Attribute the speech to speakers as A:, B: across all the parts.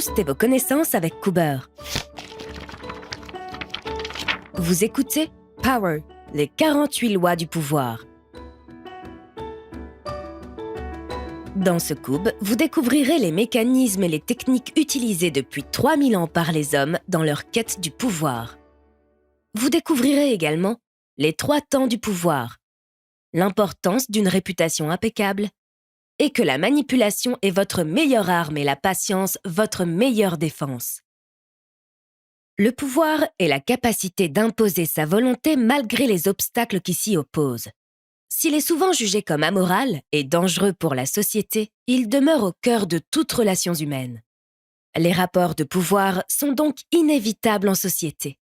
A: Boostez vos connaissances avec Cooper. Vous écoutez Power, les 48 lois du pouvoir. Dans ce Coob, vous découvrirez les mécanismes et les techniques utilisées depuis 3000 ans par les hommes dans leur quête du pouvoir. Vous découvrirez également les 3 temps du pouvoir, l'importance d'une réputation impeccable et que la manipulation est votre meilleure arme et la patience votre meilleure défense. Le pouvoir est la capacité d'imposer sa volonté malgré les obstacles qui s'y opposent. S'il est souvent jugé comme amoral et dangereux pour la société, il demeure au cœur de toutes relations humaines. Les rapports de pouvoir sont donc inévitables en société.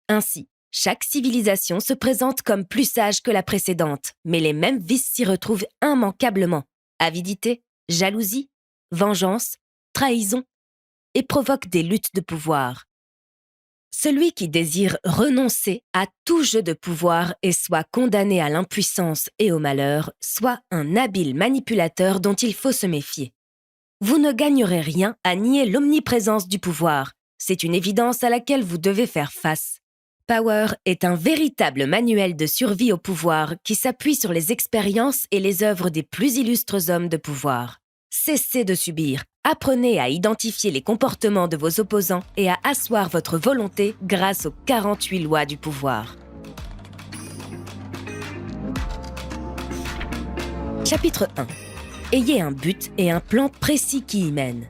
A: Ainsi, chaque civilisation se présente comme plus sage que la précédente, mais les mêmes vices s'y retrouvent immanquablement. Avidité, jalousie, vengeance, trahison, et provoquent des luttes de pouvoir. Celui qui désire renoncer à tout jeu de pouvoir est soit condamné à l'impuissance et au malheur, soit un habile manipulateur dont il faut se méfier. Vous ne gagnerez rien à nier l'omniprésence du pouvoir. C'est une évidence à laquelle vous devez faire face. Power est un véritable manuel de survie au pouvoir qui s'appuie sur les expériences et les œuvres des plus illustres hommes de pouvoir. Cessez de subir. Apprenez à identifier les comportements de vos opposants et à asseoir votre volonté grâce aux 48 lois du pouvoir. Chapitre 1. Ayez un but et un plan précis qui y mène.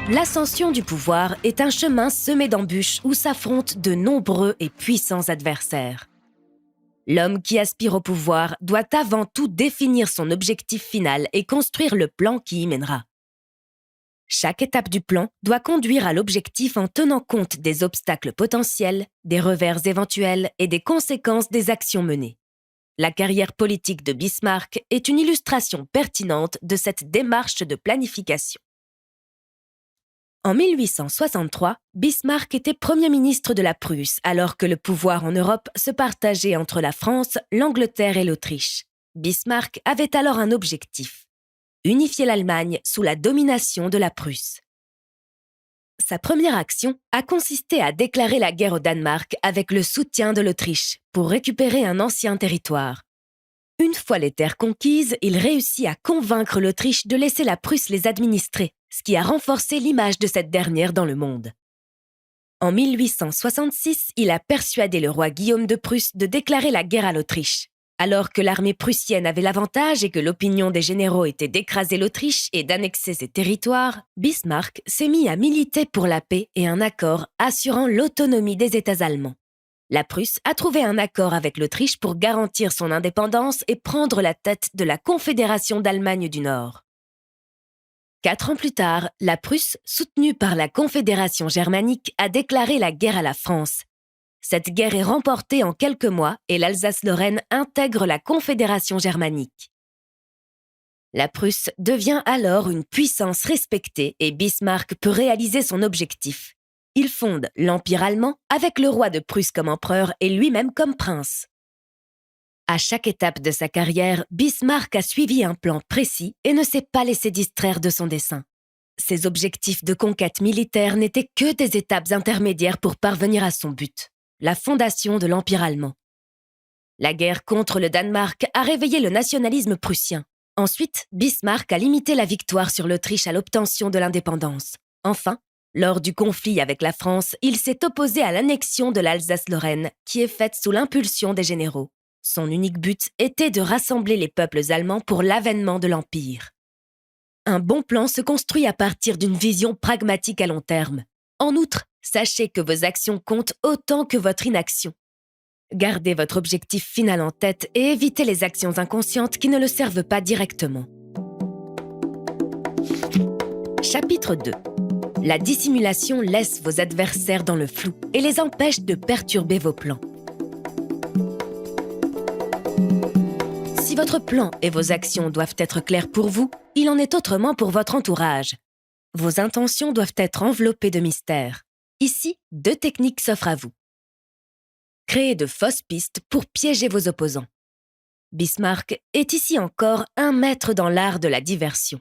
A: L'ascension du pouvoir est un chemin semé d'embûches où s'affrontent de nombreux et puissants adversaires. L'homme qui aspire au pouvoir doit avant tout définir son objectif final et construire le plan qui y mènera. Chaque étape du plan doit conduire à l'objectif en tenant compte des obstacles potentiels, des revers éventuels et des conséquences des actions menées. La carrière politique de Bismarck est une illustration pertinente de cette démarche de planification. En 1863, Bismarck était Premier ministre de la Prusse, alors que le pouvoir en Europe se partageait entre la France, l'Angleterre et l'Autriche. Bismarck avait alors un objectif: unifier l'Allemagne sous la domination de la Prusse. Sa première action a consisté à déclarer la guerre au Danemark avec le soutien de l'Autriche pour récupérer un ancien territoire. Une fois les terres conquises, il réussit à convaincre l'Autriche de laisser la Prusse les administrer, ce qui a renforcé l'image de cette dernière dans le monde. En 1866, il a persuadé le roi Guillaume de Prusse de déclarer la guerre à l'Autriche. Alors que l'armée prussienne avait l'avantage et que l'opinion des généraux était d'écraser l'Autriche et d'annexer ses territoires, Bismarck s'est mis à militer pour la paix et un accord assurant l'autonomie des États allemands. La Prusse a trouvé un accord avec l'Autriche pour garantir son indépendance et prendre la tête de la Confédération d'Allemagne du Nord. 4 ans plus tard, la Prusse, soutenue par la Confédération germanique, a déclaré la guerre à la France. Cette guerre est remportée en quelques mois et l'Alsace-Lorraine intègre la Confédération germanique. La Prusse devient alors une puissance respectée et Bismarck peut réaliser son objectif. Il fonde l'Empire allemand avec le roi de Prusse comme empereur et lui-même comme prince. À chaque étape de sa carrière, Bismarck a suivi un plan précis et ne s'est pas laissé distraire de son dessein. Ses objectifs de conquête militaire n'étaient que des étapes intermédiaires pour parvenir à son but, la fondation de l'Empire allemand. La guerre contre le Danemark a réveillé le nationalisme prussien. Ensuite, Bismarck a limité la victoire sur l'Autriche à l'obtention de l'indépendance. Enfin, lors du conflit avec la France, il s'est opposé à l'annexion de l'Alsace-Lorraine, qui est faite sous l'impulsion des généraux. Son unique but était de rassembler les peuples allemands pour l'avènement de l'Empire. Un bon plan se construit à partir d'une vision pragmatique à long terme. En outre, sachez que vos actions comptent autant que votre inaction. Gardez votre objectif final en tête et évitez les actions inconscientes qui ne le servent pas directement. Chapitre 2. La dissimulation laisse vos adversaires dans le flou et les empêche de perturber vos plans. Si votre plan et vos actions doivent être clairs pour vous, il en est autrement pour votre entourage. Vos intentions doivent être enveloppées de mystère. Ici, 2 techniques s'offrent à vous. Créez de fausses pistes pour piéger vos opposants. Bismarck est ici encore un maître dans l'art de la diversion.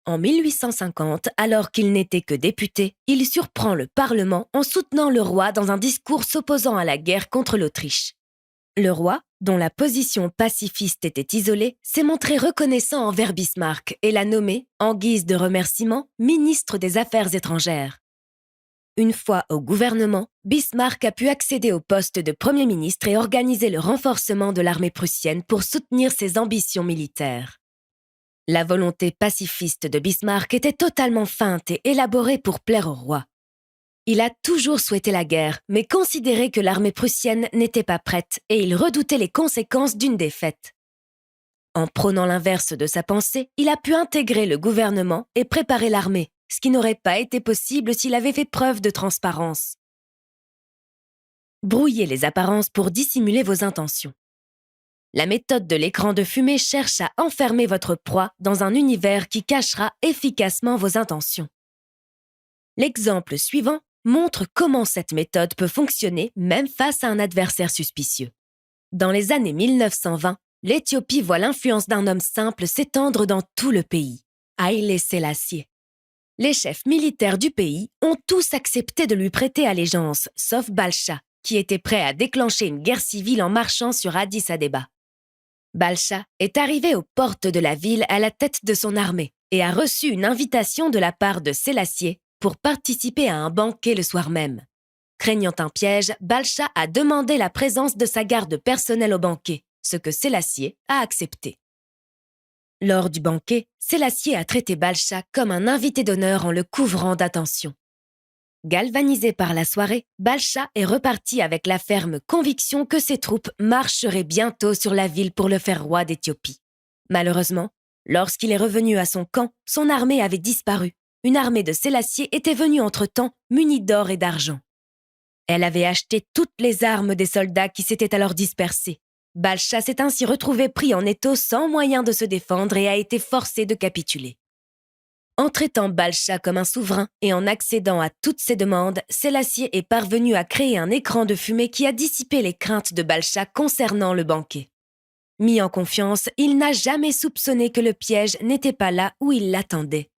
A: En 1850, alors qu'il n'était que député, il surprend le Parlement en soutenant le roi dans un discours s'opposant à la guerre contre l'Autriche. Le roi, dont la position pacifiste était isolée, s'est montré reconnaissant envers Bismarck et l'a nommé, en guise de remerciement, ministre des Affaires étrangères. Une fois au gouvernement, Bismarck a pu accéder au poste de Premier ministre et organiser le renforcement de l'armée prussienne pour soutenir ses ambitions militaires. La volonté pacifiste de Bismarck était totalement feinte et élaborée pour plaire au roi. Il a toujours souhaité la guerre, mais considéré que l'armée prussienne n'était pas prête et il redoutait les conséquences d'une défaite. En prônant l'inverse de sa pensée, il a pu intégrer le gouvernement et préparer l'armée, ce qui n'aurait pas été possible s'il avait fait preuve de transparence. Brouillez les apparences pour dissimuler vos intentions. La méthode de l'écran de fumée cherche à enfermer votre proie dans un univers qui cachera efficacement vos intentions. L'exemple suivant montre comment cette méthode peut fonctionner même face à un adversaire suspicieux. Dans les années 1920, l'Éthiopie voit l'influence d'un homme simple s'étendre dans tout le pays, Haïlé Sélassié. Les chefs militaires du pays ont tous accepté de lui prêter allégeance, sauf Balcha, qui était prêt à déclencher une guerre civile en marchant sur Addis Abeba. Balcha est arrivé aux portes de la ville à la tête de son armée et a reçu une invitation de la part de Sélassié pour participer à un banquet le soir même. Craignant un piège, Balcha a demandé la présence de sa garde personnelle au banquet, ce que Sélassié a accepté. Lors du banquet, Sélassié a traité Balcha comme un invité d'honneur en le couvrant d'attention. Galvanisé par la soirée, Balcha est reparti avec la ferme conviction que ses troupes marcheraient bientôt sur la ville pour le faire roi d'Éthiopie. Malheureusement, lorsqu'il est revenu à son camp, son armée avait disparu. Une armée de Sélassié était venue entre-temps, munie d'or et d'argent. Elle avait acheté toutes les armes des soldats qui s'étaient alors dispersés. Balcha s'est ainsi retrouvé pris en étau sans moyen de se défendre et a été forcé de capituler. En traitant Balcha comme un souverain et en accédant à toutes ses demandes, Sélassié est parvenu à créer un écran de fumée qui a dissipé les craintes de Balcha concernant le banquet. Mis en confiance, il n'a jamais soupçonné que le piège n'était pas là où il l'attendait.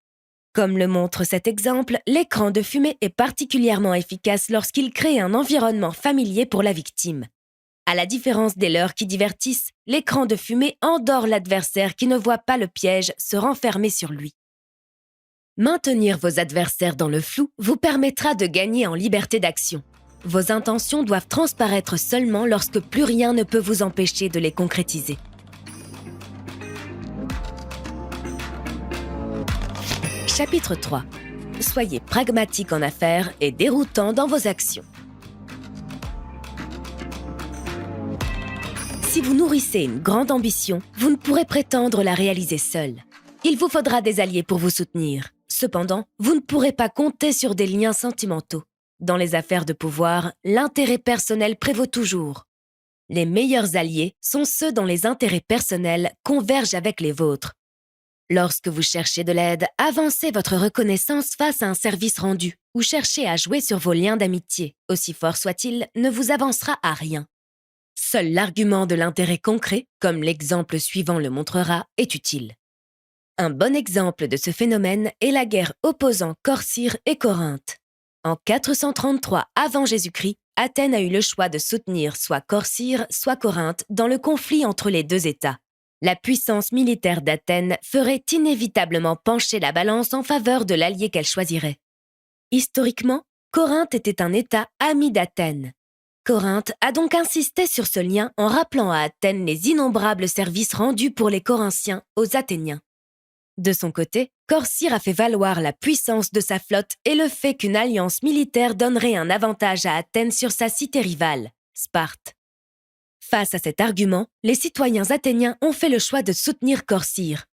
A: Comme le montre cet exemple, l'écran de fumée est particulièrement efficace lorsqu'il crée un environnement familier pour la victime. À la différence des leurres qui divertissent, l'écran de fumée endort l'adversaire qui ne voit pas le piège se renfermer sur lui. Maintenir vos adversaires dans le flou vous permettra de gagner en liberté d'action. Vos intentions doivent transparaître seulement lorsque plus rien ne peut vous empêcher de les concrétiser. Chapitre 3. Soyez pragmatique en affaires et déroutant dans vos actions. Si vous nourrissez une grande ambition, vous ne pourrez prétendre la réaliser seul. Il vous faudra des alliés pour vous soutenir. Cependant, vous ne pourrez pas compter sur des liens sentimentaux. Dans les affaires de pouvoir, l'intérêt personnel prévaut toujours. Les meilleurs alliés sont ceux dont les intérêts personnels convergent avec les vôtres. Lorsque vous cherchez de l'aide, avancez votre reconnaissance face à un service rendu ou cherchez à jouer sur vos liens d'amitié, aussi fort soit-il, ne vous avancera à rien. Seul l'argument de l'intérêt concret, comme l'exemple suivant le montrera, est utile. Un bon exemple de ce phénomène est la guerre opposant Corcyre et Corinthe. En 433 avant Jésus-Christ, Athènes a eu le choix de soutenir soit Corcyre, soit Corinthe dans le conflit entre les deux États. La puissance militaire d'Athènes ferait inévitablement pencher la balance en faveur de l'allié qu'elle choisirait. Historiquement, Corinthe était un État ami d'Athènes. Corinthe a donc insisté sur ce lien en rappelant à Athènes les innombrables services rendus pour les Corinthiens aux Athéniens. De son côté, Corcyre a fait valoir la puissance de sa flotte et le fait qu'une alliance militaire donnerait un avantage à Athènes sur sa cité rivale, Sparte. Face à cet argument, les citoyens athéniens ont fait le choix de soutenir Corcyre.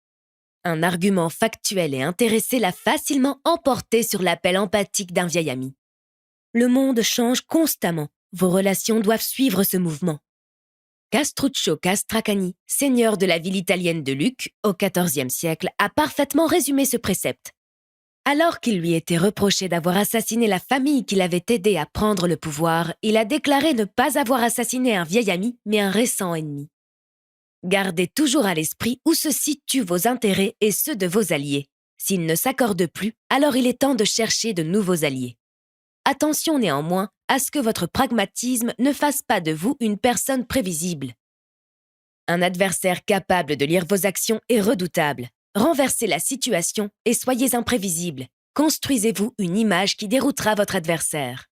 A: Un argument factuel et intéressé l'a facilement emporté sur l'appel empathique d'un vieil ami. Le monde change constamment, vos relations doivent suivre ce mouvement. Castruccio Castracani, seigneur de la ville italienne de Lucque, au XIVe siècle, a parfaitement résumé ce précepte. Alors qu'il lui était reproché d'avoir assassiné la famille qui l'avait aidé à prendre le pouvoir, il a déclaré ne pas avoir assassiné un vieil ami, mais un récent ennemi. Gardez toujours à l'esprit où se situent vos intérêts et ceux de vos alliés. S'ils ne s'accordent plus, alors il est temps de chercher de nouveaux alliés. Attention néanmoins à ce que votre pragmatisme ne fasse pas de vous une personne prévisible. Un adversaire capable de lire vos actions est redoutable. Renversez la situation et soyez imprévisible. Construisez-vous une image qui déroutera votre adversaire.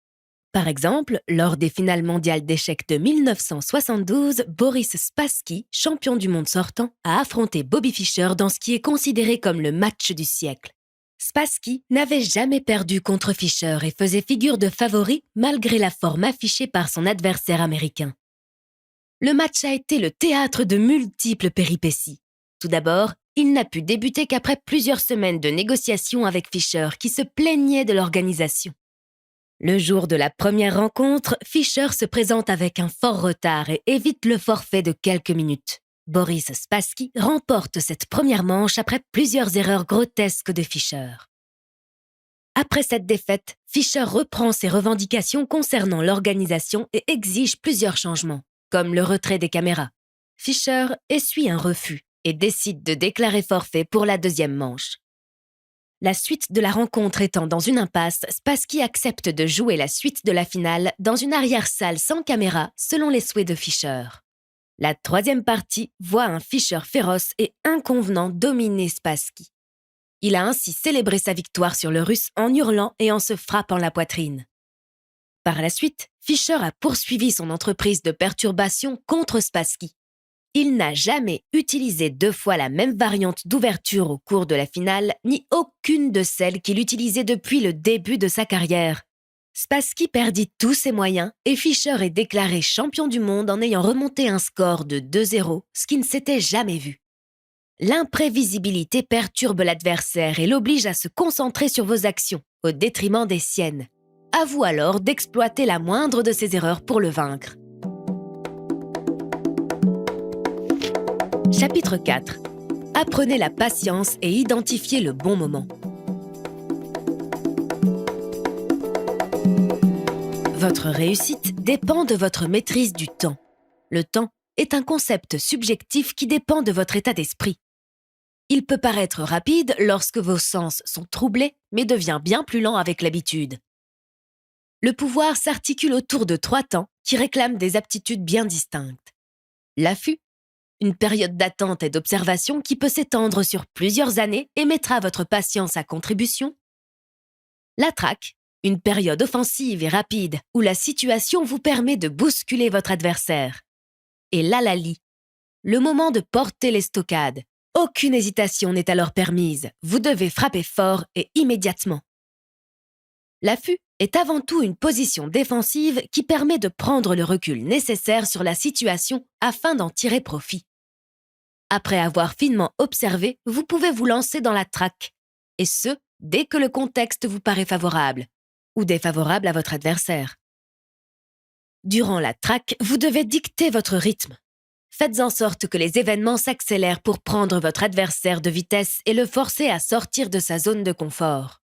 A: Par exemple, lors des finales mondiales d'échecs de 1972, Boris Spassky, champion du monde sortant, a affronté Bobby Fischer dans ce qui est considéré comme le match du siècle. Spassky n'avait jamais perdu contre Fischer et faisait figure de favori malgré la forme affichée par son adversaire américain. Le match a été le théâtre de multiples péripéties. Tout d'abord, il n'a pu débuter qu'après plusieurs semaines de négociations avec Fischer qui se plaignait de l'organisation. Le jour de la première rencontre, Fischer se présente avec un fort retard et évite le forfait de quelques minutes. Boris Spassky remporte cette première manche après plusieurs erreurs grotesques de Fischer. Après cette défaite, Fischer reprend ses revendications concernant l'organisation et exige plusieurs changements, comme le retrait des caméras. Fischer essuie un refus et décide de déclarer forfait pour la deuxième manche. La suite de la rencontre étant dans une impasse, Spassky accepte de jouer la suite de la finale dans une arrière-salle sans caméra, selon les souhaits de Fischer. La troisième partie voit un Fischer féroce et inconvenant dominer Spassky. Il a ainsi célébré sa victoire sur le Russe en hurlant et en se frappant la poitrine. Par la suite, Fischer a poursuivi son entreprise de perturbation contre Spassky. Il n'a jamais utilisé 2 fois la même variante d'ouverture au cours de la finale, ni aucune de celles qu'il utilisait depuis le début de sa carrière. Spassky perdit tous ses moyens et Fischer est déclaré champion du monde en ayant remonté un score de 2-0, ce qui ne s'était jamais vu. L'imprévisibilité perturbe l'adversaire et l'oblige à se concentrer sur vos actions, au détriment des siennes. À vous alors d'exploiter la moindre de ses erreurs pour le vaincre. Chapitre 4. Apprenez la patience et identifiez le bon moment. Votre réussite dépend de votre maîtrise du temps. Le temps est un concept subjectif qui dépend de votre état d'esprit. Il peut paraître rapide lorsque vos sens sont troublés, mais devient bien plus lent avec l'habitude. Le pouvoir s'articule autour de 3 temps qui réclament des aptitudes bien distinctes. L'affût, une période d'attente et d'observation qui peut s'étendre sur plusieurs années et mettra votre patience à contribution. La traque, une période offensive et rapide où la situation vous permet de bousculer votre adversaire. Et l'hallali, le moment de porter les stockades. Aucune hésitation n'est alors permise, vous devez frapper fort et immédiatement. L'affût est avant tout une position défensive qui permet de prendre le recul nécessaire sur la situation afin d'en tirer profit. Après avoir finement observé, vous pouvez vous lancer dans la traque, et ce, dès que le contexte vous paraît favorable, ou défavorable à votre adversaire. Durant la traque, vous devez dicter votre rythme. Faites en sorte que les événements s'accélèrent pour prendre votre adversaire de vitesse et le forcer à sortir de sa zone de confort.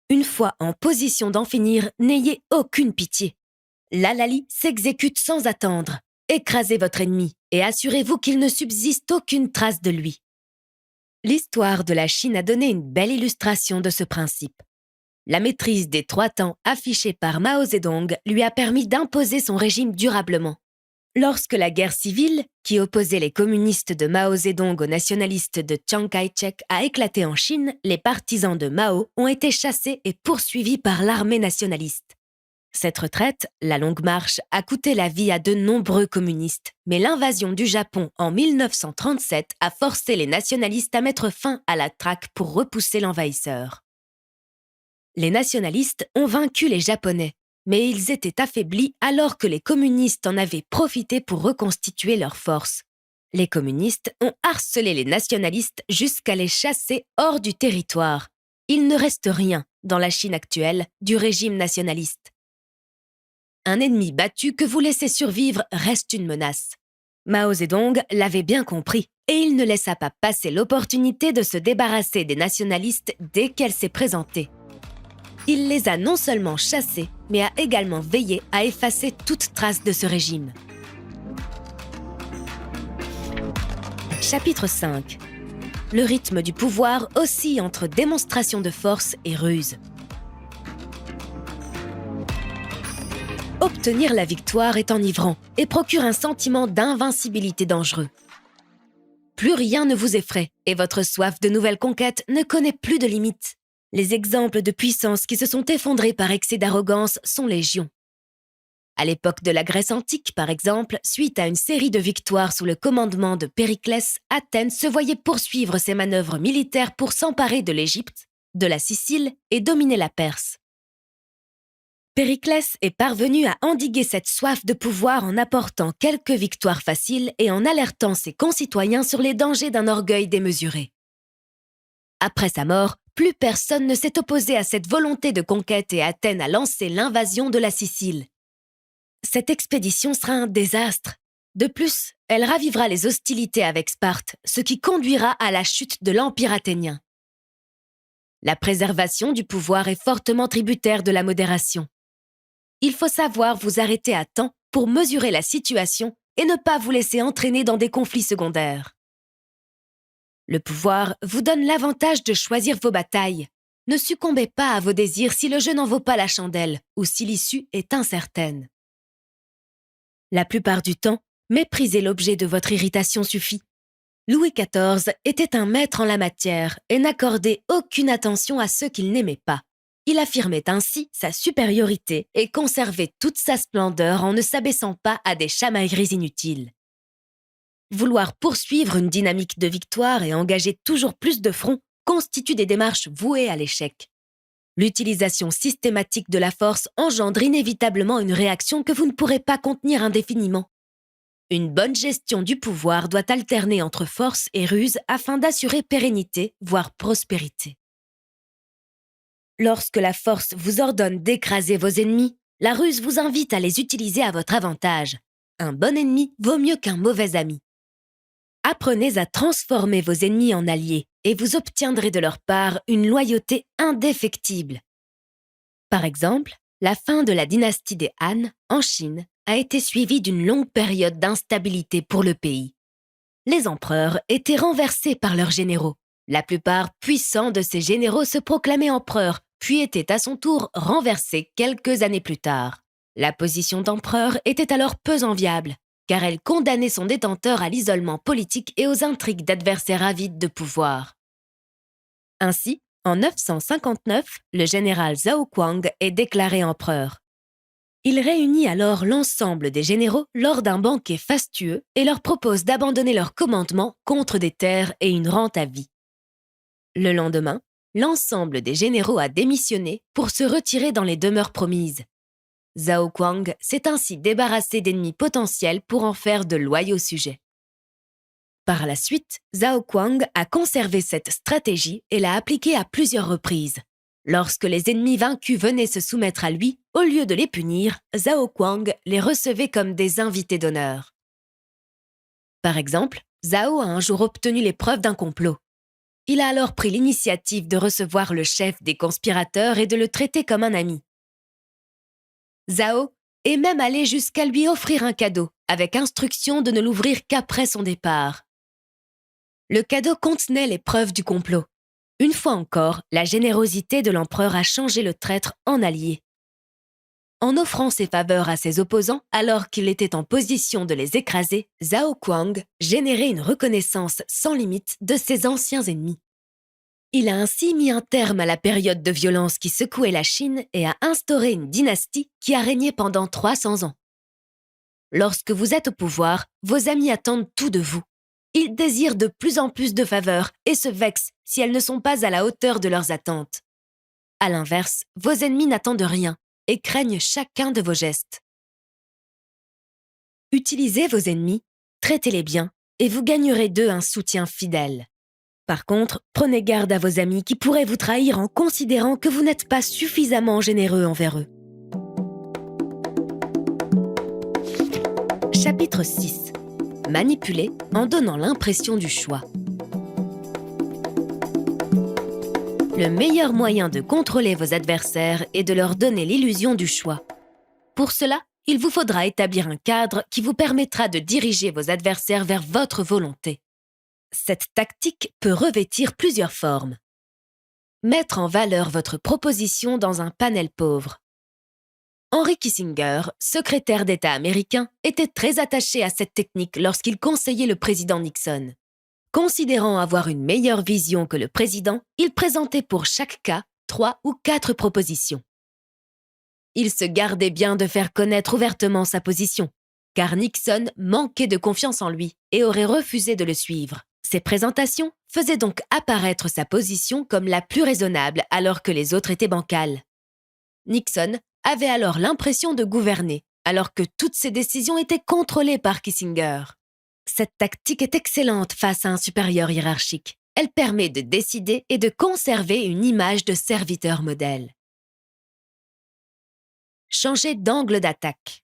A: Une fois en position d'en finir, n'ayez aucune pitié. L'hallali s'exécute sans attendre. Écrasez votre ennemi et assurez-vous qu'il ne subsiste aucune trace de lui. L'histoire de la Chine a donné une belle illustration de ce principe. La maîtrise des 3 temps affichée par Mao Zedong lui a permis d'imposer son régime durablement. Lorsque la guerre civile, qui opposait les communistes de Mao Zedong aux nationalistes de Chiang Kai-shek, a éclaté en Chine, les partisans de Mao ont été chassés et poursuivis par l'armée nationaliste. Cette retraite, la Longue Marche, a coûté la vie à de nombreux communistes, mais l'invasion du Japon en 1937 a forcé les nationalistes à mettre fin à la traque pour repousser l'envahisseur. Les nationalistes ont vaincu les Japonais, mais ils étaient affaiblis alors que les communistes en avaient profité pour reconstituer leurs forces. Les communistes ont harcelé les nationalistes jusqu'à les chasser hors du territoire. Il ne reste rien, dans la Chine actuelle, du régime nationaliste. Un ennemi battu que vous laissez survivre reste une menace. Mao Zedong l'avait bien compris et il ne laissa pas passer l'opportunité de se débarrasser des nationalistes dès qu'elle s'est présentée. Il les a non seulement chassés, mais a également veillé à effacer toute trace de ce régime. Chapitre 5. Le rythme du pouvoir oscille entre démonstration de force et ruse. Obtenir la victoire est enivrant et procure un sentiment d'invincibilité dangereux. Plus rien ne vous effraie et votre soif de nouvelles conquêtes ne connaît plus de limites. Les exemples de puissance qui se sont effondrés par excès d'arrogance sont légion. À l'époque de la Grèce antique, par exemple, suite à une série de victoires sous le commandement de Périclès, Athènes se voyait poursuivre ses manœuvres militaires pour s'emparer de l'Égypte, de la Sicile et dominer la Perse. Périclès est parvenu à endiguer cette soif de pouvoir en apportant quelques victoires faciles et en alertant ses concitoyens sur les dangers d'un orgueil démesuré. Après sa mort, plus personne ne s'est opposé à cette volonté de conquête et Athènes a lancé l'invasion de la Sicile. Cette expédition sera un désastre. De plus, elle ravivera les hostilités avec Sparte, ce qui conduira à la chute de l'Empire athénien. La préservation du pouvoir est fortement tributaire de la modération. Il faut savoir vous arrêter à temps pour mesurer la situation et ne pas vous laisser entraîner dans des conflits secondaires. Le pouvoir vous donne l'avantage de choisir vos batailles. Ne succombez pas à vos désirs si le jeu n'en vaut pas la chandelle ou si l'issue est incertaine. La plupart du temps, mépriser l'objet de votre irritation suffit. Louis XIV était un maître en la matière et n'accordait aucune attention à ceux qu'il n'aimait pas. Il affirmait ainsi sa supériorité et conservait toute sa splendeur en ne s'abaissant pas à des chamailleries inutiles. Vouloir poursuivre une dynamique de victoire et engager toujours plus de fronts constitue des démarches vouées à l'échec. L'utilisation systématique de la force engendre inévitablement une réaction que vous ne pourrez pas contenir indéfiniment. Une bonne gestion du pouvoir doit alterner entre force et ruse afin d'assurer pérennité, voire prospérité. Lorsque la force vous ordonne d'écraser vos ennemis, la ruse vous invite à les utiliser à votre avantage. Un bon ennemi vaut mieux qu'un mauvais ami. Apprenez à transformer vos ennemis en alliés et vous obtiendrez de leur part une loyauté indéfectible. Par exemple, la fin de la dynastie des Han, en Chine, a été suivie d'une longue période d'instabilité pour le pays. Les empereurs étaient renversés par leurs généraux. La plupart puissants de ces généraux se proclamaient empereurs, puis étaient à son tour renversés quelques années plus tard. La position d'empereur était alors peu enviable, car elle condamnait son détenteur à l'isolement politique et aux intrigues d'adversaires avides de pouvoir. Ainsi, en 959, le général Zhao Kuang est déclaré empereur. Il réunit alors l'ensemble des généraux lors d'un banquet fastueux et leur propose d'abandonner leur commandement contre des terres et une rente à vie. Le lendemain, l'ensemble des généraux a démissionné pour se retirer dans les demeures promises. Zhao Kuang s'est ainsi débarrassé d'ennemis potentiels pour en faire de loyaux sujets. Par la suite, Zhao Kuang a conservé cette stratégie et l'a appliquée à plusieurs reprises. Lorsque les ennemis vaincus venaient se soumettre à lui, au lieu de les punir, Zhao Kuang les recevait comme des invités d'honneur. Par exemple, Zhao a un jour obtenu les preuves d'un complot. Il a alors pris l'initiative de recevoir le chef des conspirateurs et de le traiter comme un ami. Zhao est même allé jusqu'à lui offrir un cadeau, avec instruction de ne l'ouvrir qu'après son départ. Le cadeau contenait les preuves du complot. Une fois encore, la générosité de l'empereur a changé le traître en allié. En offrant ses faveurs à ses opposants, alors qu'il était en position de les écraser, Zhao Kuang générait une reconnaissance sans limite de ses anciens ennemis. Il a ainsi mis un terme à la période de violence qui secouait la Chine et a instauré une dynastie qui a régné pendant 300 ans. Lorsque vous êtes au pouvoir, vos amis attendent tout de vous. Ils désirent de plus en plus de faveurs et se vexent si elles ne sont pas à la hauteur de leurs attentes. À l'inverse, vos ennemis n'attendent rien et craignent chacun de vos gestes. Utilisez vos ennemis, traitez-les bien et vous gagnerez d'eux un soutien fidèle. Par contre, prenez garde à vos amis qui pourraient vous trahir en considérant que vous n'êtes pas suffisamment généreux envers eux. Chapitre 6. Manipuler en donnant l'impression du choix. Le meilleur moyen de contrôler vos adversaires est de leur donner l'illusion du choix. Pour cela, il vous faudra établir un cadre qui vous permettra de diriger vos adversaires vers votre volonté. Cette tactique peut revêtir plusieurs formes. Mettre en valeur votre proposition dans un panel pauvre. Henry Kissinger, secrétaire d'État américain, était très attaché à cette technique lorsqu'il conseillait le président Nixon. Considérant avoir une meilleure vision que le président, il présentait pour chaque cas 3 ou 4 propositions. Il se gardait bien de faire connaître ouvertement sa position, car Nixon manquait de confiance en lui et aurait refusé de le suivre. Ses présentations faisaient donc apparaître sa position comme la plus raisonnable alors que les autres étaient bancales. Nixon avait alors l'impression de gouverner, alors que toutes ses décisions étaient contrôlées par Kissinger. Cette tactique est excellente face à un supérieur hiérarchique. Elle permet de décider et de conserver une image de serviteur modèle. Changer d'angle d'attaque.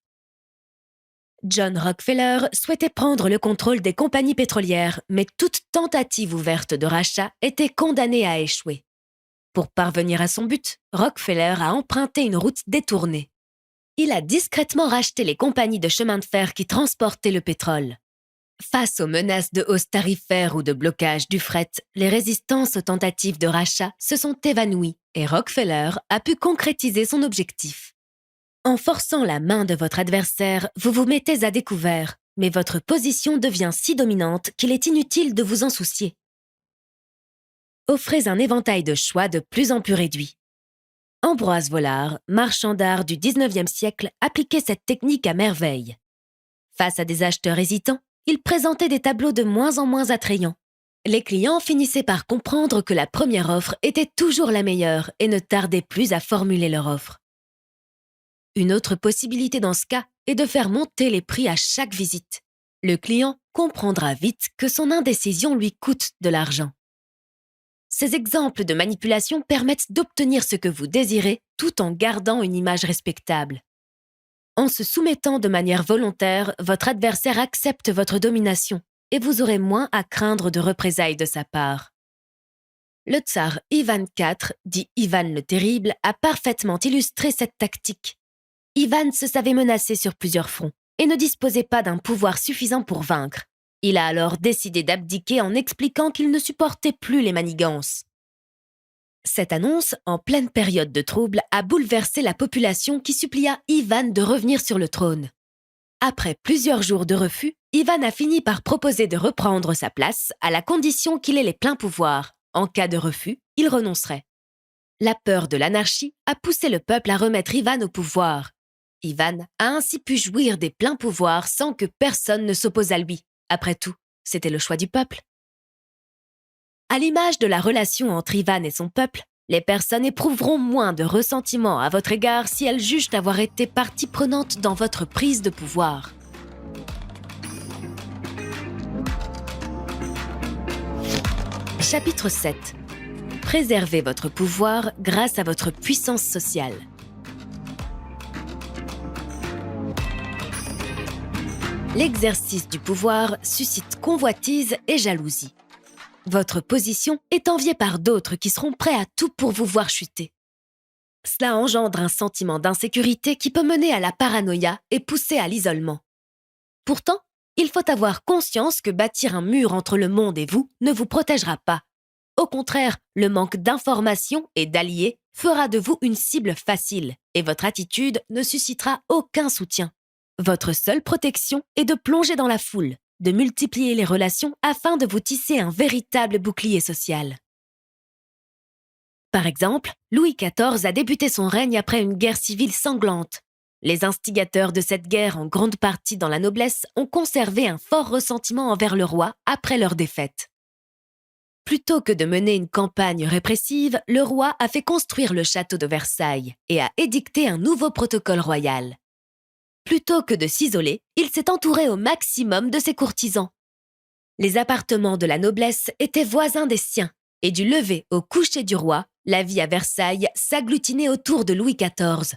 A: John Rockefeller souhaitait prendre le contrôle des compagnies pétrolières, mais toute tentative ouverte de rachat était condamnée à échouer. Pour parvenir à son but, Rockefeller a emprunté une route détournée. Il a discrètement racheté les compagnies de chemin de fer qui transportaient le pétrole. Face aux menaces de hausse tarifaire ou de blocage du fret, les résistances aux tentatives de rachat se sont évanouies et Rockefeller a pu concrétiser son objectif. En forçant la main de votre adversaire, vous vous mettez à découvert, mais votre position devient si dominante qu'il est inutile de vous en soucier. Offrez un éventail de choix de plus en plus réduit. Ambroise Vollard, marchand d'art du XIXe siècle, appliquait cette technique à merveille. Face à des acheteurs hésitants, il présentait des tableaux de moins en moins attrayants. Les clients finissaient par comprendre que la première offre était toujours la meilleure et ne tardaient plus à formuler leur offre. Une autre possibilité dans ce cas est de faire monter les prix à chaque visite. Le client comprendra vite que son indécision lui coûte de l'argent. Ces exemples de manipulation permettent d'obtenir ce que vous désirez tout en gardant une image respectable. En se soumettant de manière volontaire, votre adversaire accepte votre domination et vous aurez moins à craindre de représailles de sa part. Le tsar Ivan IV, dit Ivan le Terrible, a parfaitement illustré cette tactique. Ivan se savait menacé sur plusieurs fronts et ne disposait pas d'un pouvoir suffisant pour vaincre. Il a alors décidé d'abdiquer en expliquant qu'il ne supportait plus les manigances. Cette annonce, en pleine période de trouble, a bouleversé la population qui supplia Ivan de revenir sur le trône. Après plusieurs jours de refus, Ivan a fini par proposer de reprendre sa place à la condition qu'il ait les pleins pouvoirs. En cas de refus, il renoncerait. La peur de l'anarchie a poussé le peuple à remettre Ivan au pouvoir. Ivan a ainsi pu jouir des pleins pouvoirs sans que personne ne s'oppose à lui. Après tout, c'était le choix du peuple. À l'image de la relation entre Ivan et son peuple, les personnes éprouveront moins de ressentiment à votre égard si elles jugent avoir été partie prenante dans votre prise de pouvoir. Chapitre 7. Préservez votre pouvoir grâce à votre puissance sociale. L'exercice du pouvoir suscite convoitise et jalousie. Votre position est enviée par d'autres qui seront prêts à tout pour vous voir chuter. Cela engendre un sentiment d'insécurité qui peut mener à la paranoïa et pousser à l'isolement. Pourtant, il faut avoir conscience que bâtir un mur entre le monde et vous ne vous protégera pas. Au contraire, le manque d'informations et d'alliés fera de vous une cible facile et votre attitude ne suscitera aucun soutien. Votre seule protection est de plonger dans la foule, de multiplier les relations afin de vous tisser un véritable bouclier social. Par exemple, Louis XIV a débuté son règne après une guerre civile sanglante. Les instigateurs de cette guerre, en grande partie dans la noblesse, ont conservé un fort ressentiment envers le roi après leur défaite. Plutôt que de mener une campagne répressive, le roi a fait construire le château de Versailles et a édicté un nouveau protocole royal. Plutôt que de s'isoler, il s'est entouré au maximum de ses courtisans. Les appartements de la noblesse étaient voisins des siens, et du lever au coucher du roi, la vie à Versailles s'agglutinait autour de Louis XIV.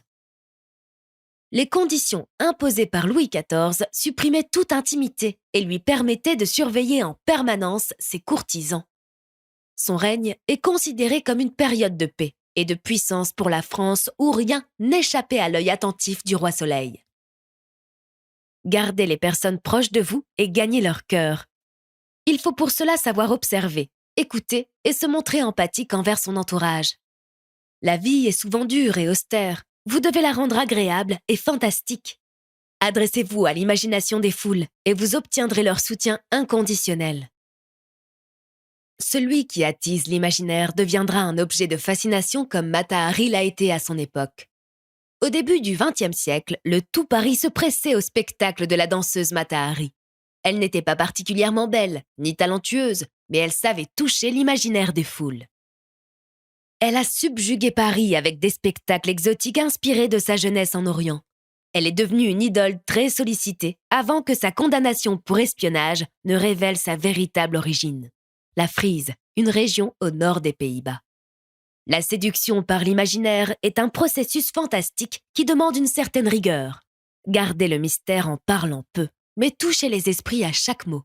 A: Les conditions imposées par Louis XIV supprimaient toute intimité et lui permettaient de surveiller en permanence ses courtisans. Son règne est considéré comme une période de paix et de puissance pour la France où rien n'échappait à l'œil attentif du roi Soleil. Gardez les personnes proches de vous et gagnez leur cœur. Il faut pour cela savoir observer, écouter et se montrer empathique envers son entourage. La vie est souvent dure et austère. Vous devez la rendre agréable et fantastique. Adressez-vous à l'imagination des foules et vous obtiendrez leur soutien inconditionnel. Celui qui attise l'imaginaire deviendra un objet de fascination comme Mata Hari l'a été à son époque. Au début du XXe siècle, le tout Paris se pressait au spectacle de la danseuse Mata Hari. Elle n'était pas particulièrement belle, ni talentueuse, mais elle savait toucher l'imaginaire des foules. Elle a subjugué Paris avec des spectacles exotiques inspirés de sa jeunesse en Orient. Elle est devenue une idole très sollicitée avant que sa condamnation pour espionnage ne révèle sa véritable origine. La Frise, une région au nord des Pays-Bas. La séduction par l'imaginaire est un processus fantastique qui demande une certaine rigueur. Gardez le mystère en parlant peu, mais touchez les esprits à chaque mot.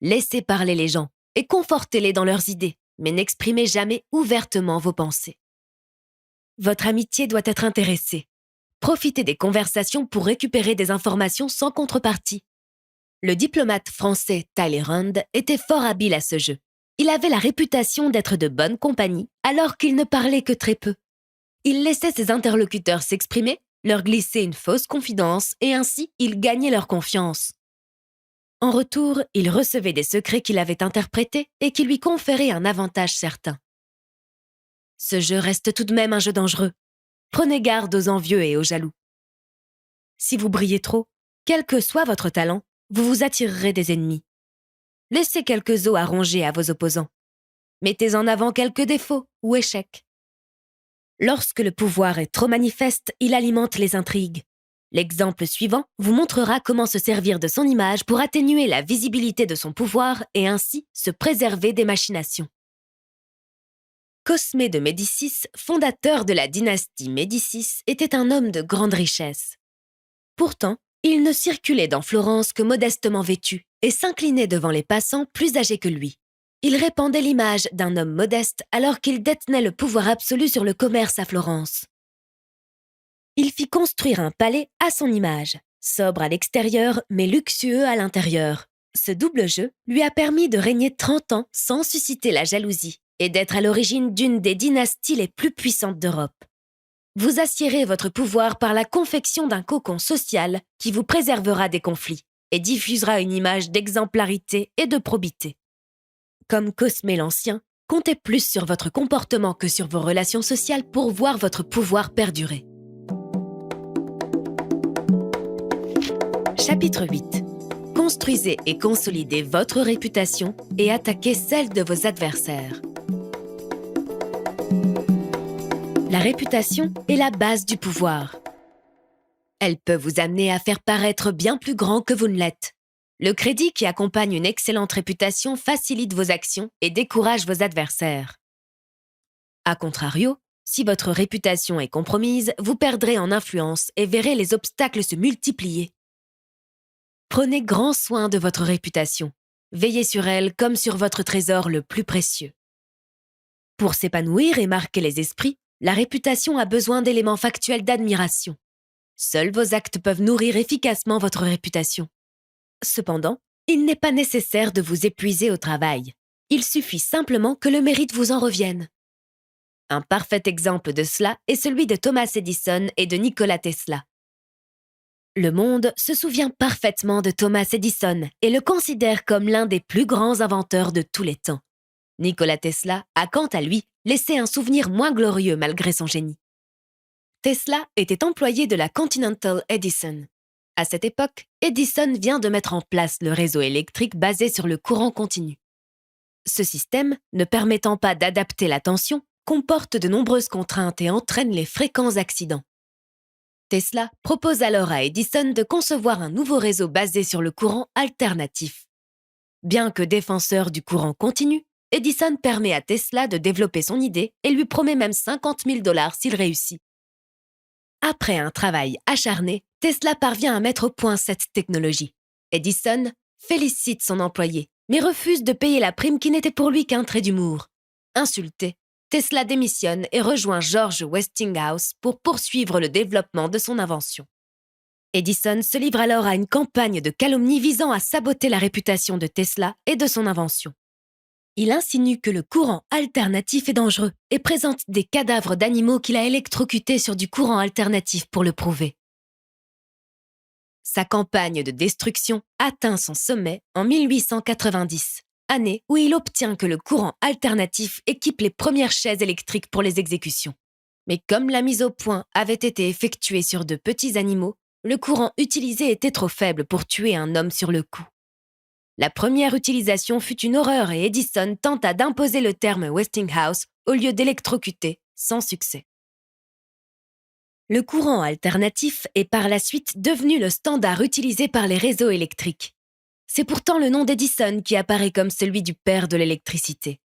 A: Laissez parler les gens et confortez-les dans leurs idées, mais n'exprimez jamais ouvertement vos pensées. Votre amitié doit être intéressée. Profitez des conversations pour récupérer des informations sans contrepartie. Le diplomate français Talleyrand était fort habile à ce jeu. Il avait la réputation d'être de bonne compagnie alors qu'il ne parlait que très peu. Il laissait ses interlocuteurs s'exprimer, leur glisser une fausse confidence et ainsi il gagnait leur confiance. En retour, il recevait des secrets qu'il avait interprétés et qui lui conféraient un avantage certain. Ce jeu reste tout de même un jeu dangereux. Prenez garde aux envieux et aux jaloux. Si vous brillez trop, quel que soit votre talent, vous vous attirerez des ennemis. Laissez quelques os à ronger à vos opposants. Mettez en avant quelques défauts ou échecs. Lorsque le pouvoir est trop manifeste, il alimente les intrigues. L'exemple suivant vous montrera comment se servir de son image pour atténuer la visibilité de son pouvoir et ainsi se préserver des machinations. Cosme de Médicis, fondateur de la dynastie Médicis, était un homme de grande richesse. Pourtant, il ne circulait dans Florence que modestement vêtu et s'inclinait devant les passants plus âgés que lui. Il répandait l'image d'un homme modeste alors qu'il détenait le pouvoir absolu sur le commerce à Florence. Il fit construire un palais à son image, sobre à l'extérieur mais luxueux à l'intérieur. Ce double jeu lui a permis de régner 30 ans sans susciter la jalousie et d'être à l'origine d'une des dynasties les plus puissantes d'Europe. Vous assiérez votre pouvoir par la confection d'un cocon social qui vous préservera des conflits et diffusera une image d'exemplarité et de probité. Comme Cosme l'Ancien, comptez plus sur votre comportement que sur vos relations sociales pour voir votre pouvoir perdurer. Chapitre 8. Construisez et consolidez votre réputation et attaquez celle de vos adversaires. La réputation est la base du pouvoir. Elle peut vous amener à faire paraître bien plus grand que vous ne l'êtes. Le crédit qui accompagne une excellente réputation facilite vos actions et décourage vos adversaires. A contrario, si votre réputation est compromise, vous perdrez en influence et verrez les obstacles se multiplier. Prenez grand soin de votre réputation. Veillez sur elle comme sur votre trésor le plus précieux. Pour s'épanouir et marquer les esprits, la réputation a besoin d'éléments factuels d'admiration. Seuls vos actes peuvent nourrir efficacement votre réputation. Cependant, il n'est pas nécessaire de vous épuiser au travail. Il suffit simplement que le mérite vous en revienne. Un parfait exemple de cela est celui de Thomas Edison et de Nikola Tesla. Le monde se souvient parfaitement de Thomas Edison et le considère comme l'un des plus grands inventeurs de tous les temps. Nikola Tesla a quant à lui laissé un souvenir moins glorieux malgré son génie. Tesla était employé de la Continental Edison. À cette époque, Edison vient de mettre en place le réseau électrique basé sur le courant continu. Ce système, ne permettant pas d'adapter la tension, comporte de nombreuses contraintes et entraîne les fréquents accidents. Tesla propose alors à Edison de concevoir un nouveau réseau basé sur le courant alternatif. Bien que défenseur du courant continu, Edison permet à Tesla de développer son idée et lui promet même 50 000 $ s'il réussit. Après un travail acharné, Tesla parvient à mettre au point cette technologie. Edison félicite son employé, mais refuse de payer la prime qui n'était pour lui qu'un trait d'humour. Insulté, Tesla démissionne et rejoint George Westinghouse pour poursuivre le développement de son invention. Edison se livre alors à une campagne de calomnie visant à saboter la réputation de Tesla et de son invention. Il insinue que le courant alternatif est dangereux et présente des cadavres d'animaux qu'il a électrocutés sur du courant alternatif pour le prouver. Sa campagne de destruction atteint son sommet en 1890, année où il obtient que le courant alternatif équipe les premières chaises électriques pour les exécutions. Mais comme la mise au point avait été effectuée sur de petits animaux, le courant utilisé était trop faible pour tuer un homme sur le coup. La première utilisation fut une horreur et Edison tenta d'imposer le terme Westinghouse au lieu d'électrocuter, sans succès. Le courant alternatif est par la suite devenu le standard utilisé par les réseaux électriques. C'est pourtant le nom d'Edison qui apparaît comme celui du père de l'électricité.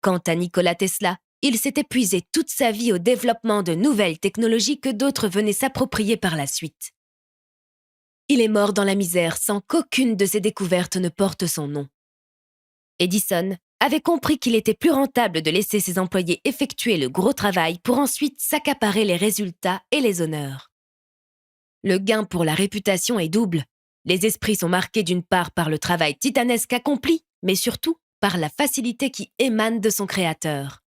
A: Quant à Nikola Tesla, il s'est épuisé toute sa vie au développement de nouvelles technologies que d'autres venaient s'approprier par la suite. Il est mort dans la misère sans qu'aucune de ses découvertes ne porte son nom. Edison avait compris qu'il était plus rentable de laisser ses employés effectuer le gros travail pour ensuite s'accaparer les résultats et les honneurs. Le gain pour la réputation est double. Les esprits sont marqués d'une part par le travail titanesque accompli, mais surtout par la facilité qui émane de son créateur.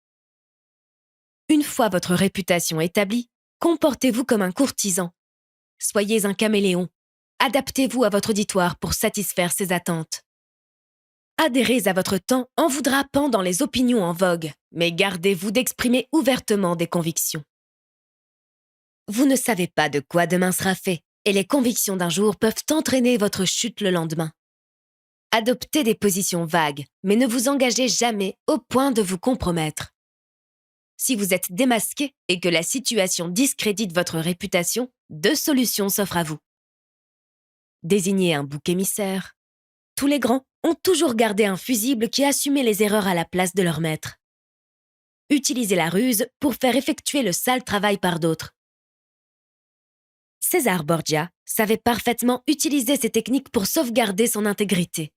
A: Une fois votre réputation établie, comportez-vous comme un courtisan. Soyez un caméléon. Adaptez-vous à votre auditoire pour satisfaire ses attentes. Adhérez à votre temps en vous drapant dans les opinions en vogue, mais gardez-vous d'exprimer ouvertement des convictions. Vous ne savez pas de quoi demain sera fait, et les convictions d'un jour peuvent entraîner votre chute le lendemain. Adoptez des positions vagues, mais ne vous engagez jamais au point de vous compromettre. Si vous êtes démasqué et que la situation discrédite votre réputation, 2 solutions s'offrent à vous. Désignez un bouc émissaire. Tous les grands ont toujours gardé un fusible qui assumait les erreurs à la place de leur maître. Utilisez la ruse pour faire effectuer le sale travail par d'autres. César Borgia savait parfaitement utiliser ces techniques pour sauvegarder son intégrité.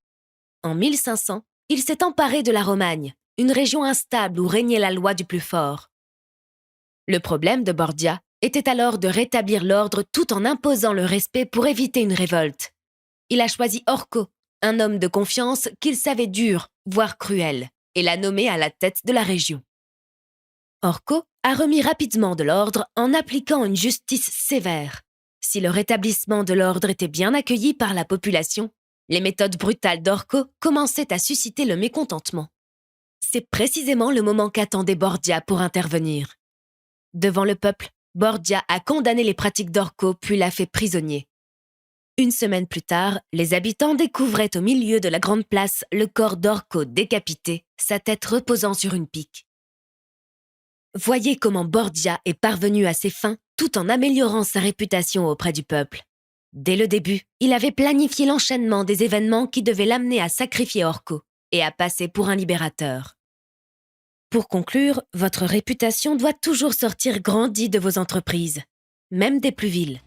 A: En 1500, il s'est emparé de la Romagne, une région instable où régnait la loi du plus fort. Le problème de Borgia était alors de rétablir l'ordre tout en imposant le respect pour éviter une révolte. Il a choisi Orco, un homme de confiance qu'il savait dur, voire cruel, et l'a nommé à la tête de la région. Orco a remis rapidement de l'ordre en appliquant une justice sévère. Si le rétablissement de l'ordre était bien accueilli par la population, les méthodes brutales d'Orco commençaient à susciter le mécontentement. C'est précisément le moment qu'attendait Borgia pour intervenir. Devant le peuple, Borgia a condamné les pratiques d'Orco puis l'a fait prisonnier. Une semaine plus tard, les habitants découvraient au milieu de la grande place le corps d'Orco décapité, sa tête reposant sur une pique. Voyez comment Borgia est parvenu à ses fins tout en améliorant sa réputation auprès du peuple. Dès le début, il avait planifié l'enchaînement des événements qui devaient l'amener à sacrifier Orco et à passer pour un libérateur. Pour conclure, votre réputation doit toujours sortir grandie de vos entreprises, même des plus viles.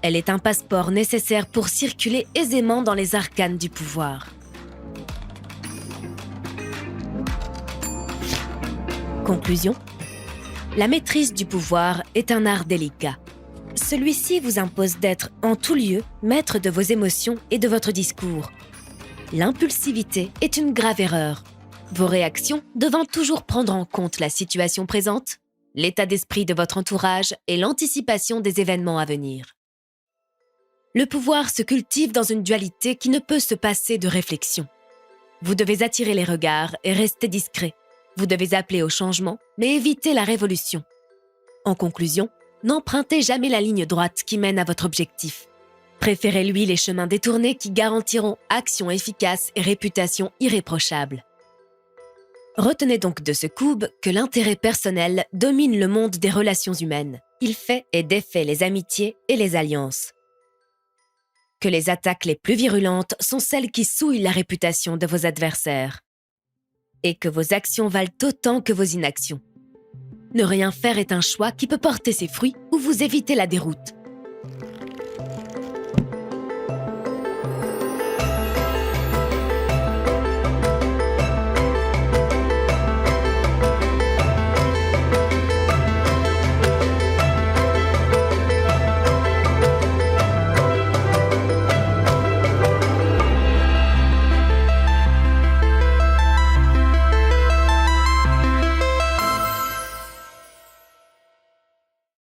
A: Elle est un passeport nécessaire pour circuler aisément dans les arcanes du pouvoir. Conclusion. La maîtrise du pouvoir est un art délicat. Celui-ci vous impose d'être en tout lieu maître de vos émotions et de votre discours. L'impulsivité est une grave erreur. Vos réactions devant toujours prendre en compte la situation présente, l'état d'esprit de votre entourage et l'anticipation des événements à venir. Le pouvoir se cultive dans une dualité qui ne peut se passer de réflexion. Vous devez attirer les regards et rester discret. Vous devez appeler au changement, mais éviter la révolution. En conclusion, n'empruntez jamais la ligne droite qui mène à votre objectif. Préférez-lui les chemins détournés qui garantiront action efficace et réputation irréprochable. Retenez donc de ce courbe que l'intérêt personnel domine le monde des relations humaines. Il fait et défait les amitiés et les alliances. Que les attaques les plus virulentes sont celles qui souillent la réputation de vos adversaires. Et que vos actions valent autant que vos inactions. Ne rien faire est un choix qui peut porter ses fruits ou vous éviter la déroute.